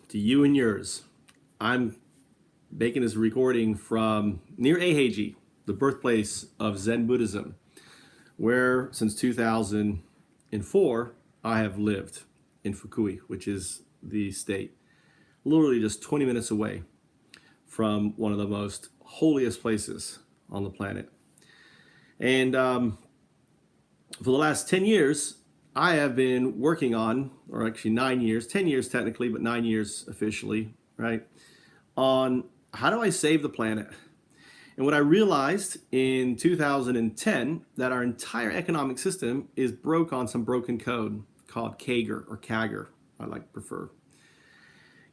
to you and yours. I'm making this recording from near Eheji, the birthplace of Zen Buddhism, where since 2004 I have lived in Fukui, which is the state, literally just 20 minutes away from one of the most holiest places on the planet. And for the last 10 years, I have been working on, or actually 9 years, 10 years technically, but 9 years officially, right, on how do I save the planet? And what I realized in 2010, that our entire economic system is broke on some broken code called CAGR, or CAGR, I like to prefer.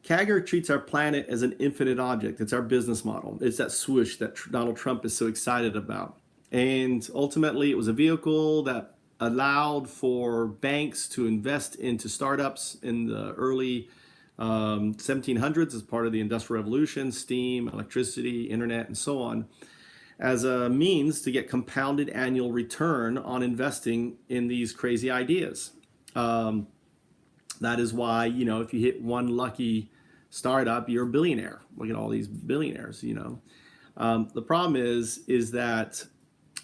CAGR treats our planet as an infinite object. It's our business model. It's that swoosh that Donald Trump is so excited about. And ultimately, it was a vehicle that allowed for banks to invest into startups in the early 1700s as part of the Industrial Revolution, steam, electricity, internet, and so on, as a means to get compounded annual return on investing in these crazy ideas. That is why, if you hit one lucky startup, you're a billionaire. Look at all these billionaires, The problem is that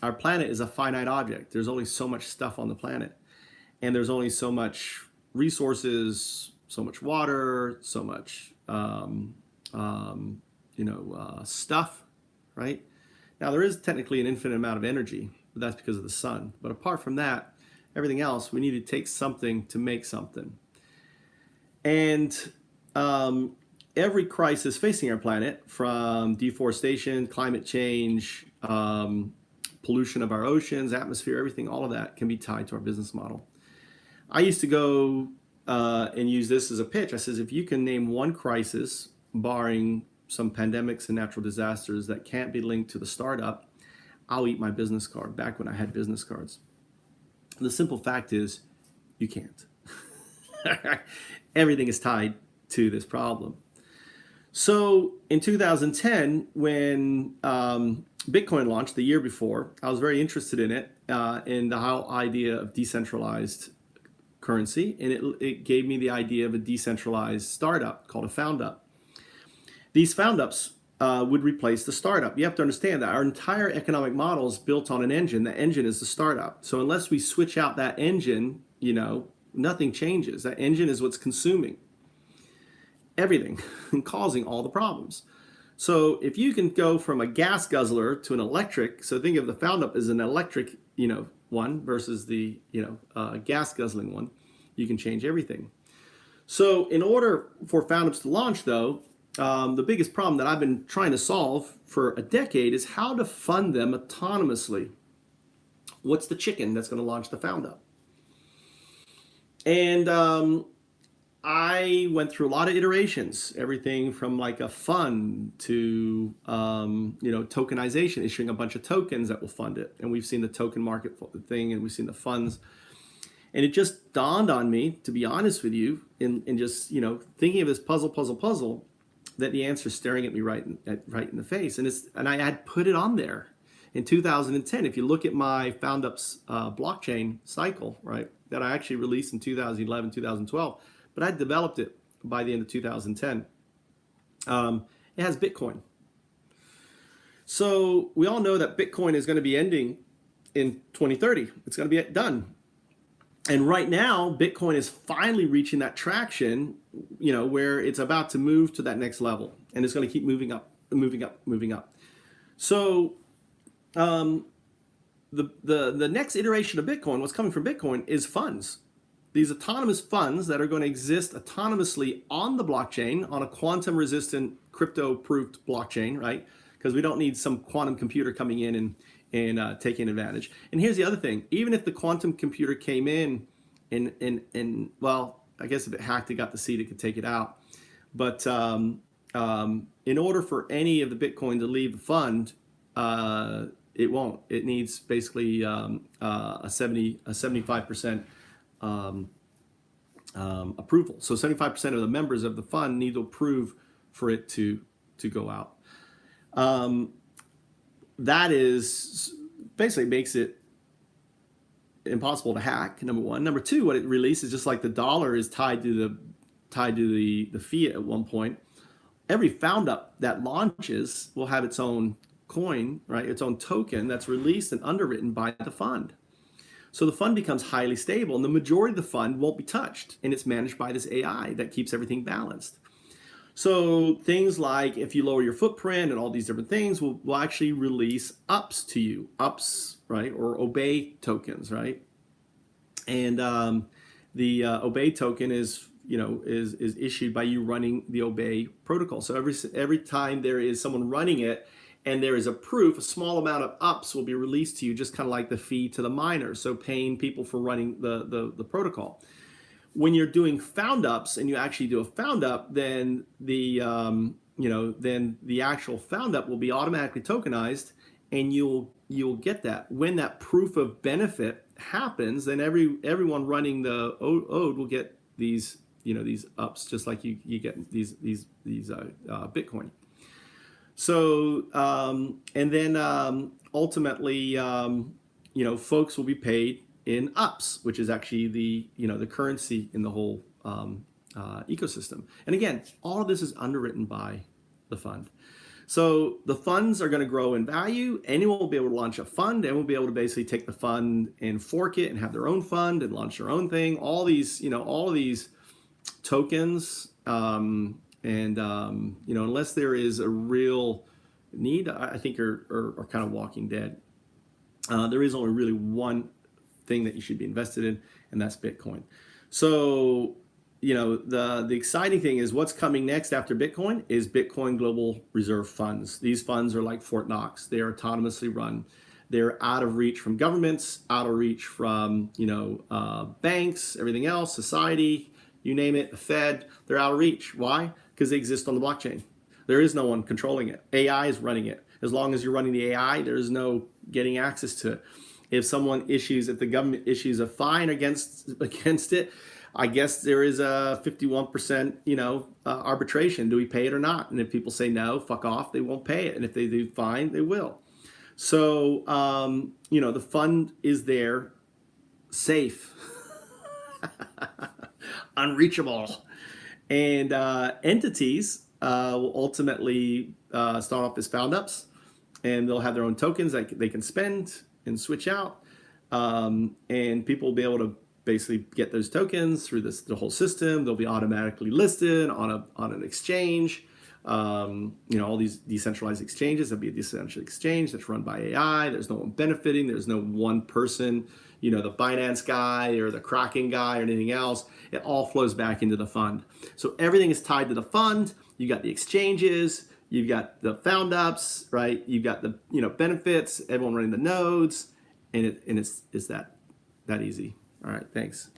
our planet is a finite object. There's only so much stuff on the planet, and there's only so much resources, so much water, so much stuff, right? Now there is technically an infinite amount of energy, but that's because of the sun. But apart from that, everything else, we need to take something to make something. And every crisis facing our planet, from deforestation, climate change, pollution of our oceans, atmosphere, everything, all of that can be tied to our business model. I used to go and use this as a pitch. I says, if you can name one crisis, barring some pandemics and natural disasters, that can't be linked to the startup, I'll eat my business card, back when I had business cards. The simple fact is, you can't. Everything is tied to this problem. So in 2010, when Bitcoin launched the year before, I was very interested in it, in the whole idea of decentralized currency, and it gave me the idea of a decentralized startup called a found-up. These found-ups would replace the startup. You have to understand that our entire economic model is built on an engine. The engine is the startup. So unless we switch out that engine, nothing changes. That engine is what's consuming everything and causing all the problems. So if you can go from a gas guzzler to an electric, so think of the found-up as an electric, one versus the, gas guzzling one, you can change everything. So in order for found-ups to launch, though, the biggest problem that I've been trying to solve for a decade is how to fund them autonomously. What's the chicken that's going to launch the found-up? And I went through a lot of iterations, everything from like a fund to, tokenization, issuing a bunch of tokens that will fund it. And we've seen the token market thing, and we've seen the funds. And it just dawned on me, to be honest with you, in just, thinking of this puzzle, that the answer is staring at me right in the face. And I had put it on there in 2010. If you look at my found-ups blockchain cycle, right, that I actually released in 2011, 2012, but I developed it by the end of 2010. It has Bitcoin. So we all know that Bitcoin is going to be ending in 2030. It's going to be done. And right now, Bitcoin is finally reaching that traction, where it's about to move to that next level. And it's going to keep moving up. So the next iteration of Bitcoin, what's coming from Bitcoin, is funds. These autonomous funds that are going to exist autonomously on the blockchain, on a quantum-resistant, crypto-proofed blockchain, right? Because we don't need some quantum computer coming in and taking advantage. And here's the other thing. Even if the quantum computer came in and well, I guess if it hacked, it got the seed, it could take it out. But in order for any of the Bitcoin to leave the fund, it won't. It needs basically a 75% approval. So 75% of the members of the fund need to approve for it to go out. That is basically makes it impossible to hack, number one. Number two, what it releases, just like the dollar is tied to tied to the fiat at one point. Every found up that launches will have its own coin, right? Its own token that's released and underwritten by the fund. So the fund becomes highly stable, and the majority of the fund won't be touched, and it's managed by this AI that keeps everything balanced. So things like if you lower your footprint and all these different things will actually release ups to you, ups, right? Or obey tokens, right? And the obey token is issued by you running the obey protocol. So every time there is someone running it and there is a proof, a small amount of ups will be released to you, just kind of like the fee to the miner. So paying people for running the protocol. When you're doing found ups and you actually do a found up, then the actual found up will be automatically tokenized, and you'll get that. When that proof of benefit happens, then everyone running the ode will get these ups, just like you get these Bitcoin. So and then ultimately folks will be paid in ups, which is actually the currency in the whole ecosystem. And again, all of this is underwritten by the fund. So the funds are going to grow in value. Anyone will be able to launch a fund, and will be able to basically take the fund and fork it and have their own fund and launch their own thing. All these tokens, unless there is a real need, I think are kind of walking dead. There is only really one thing that you should be invested in, and that's Bitcoin. So the exciting thing is what's coming next after Bitcoin is Bitcoin Global Reserve Funds. These funds are like Fort Knox. They are autonomously run. They're out of reach from governments, out of reach from banks, everything else, society, you name it, the Fed. They're out of reach. Why? Because they exist on the blockchain. There is no one controlling it. AI is running it. As long as you're running the AI, there is no getting access to it. If the government issues a fine against it, I guess there is a 51%, arbitration. Do we pay it or not? And if people say no, fuck off, they won't pay it. And if they do fine, they will. So, the fund is there, safe, unreachable. And entities will ultimately start off as found ups, and they'll have their own tokens that they can spend and switch out. And people will be able to basically get those tokens through the whole system. They'll be automatically listed on an exchange. All these decentralized exchanges. There'll be a decentralized exchange that's run by AI. There's no one benefiting. There's no one person, the Binance guy or the Kraken guy or anything else. It all flows back into the fund. So everything is tied to the fund. You got the exchanges. You've got the found ups, right? You've got the benefits. Everyone running the nodes, and it's that easy. All right, thanks.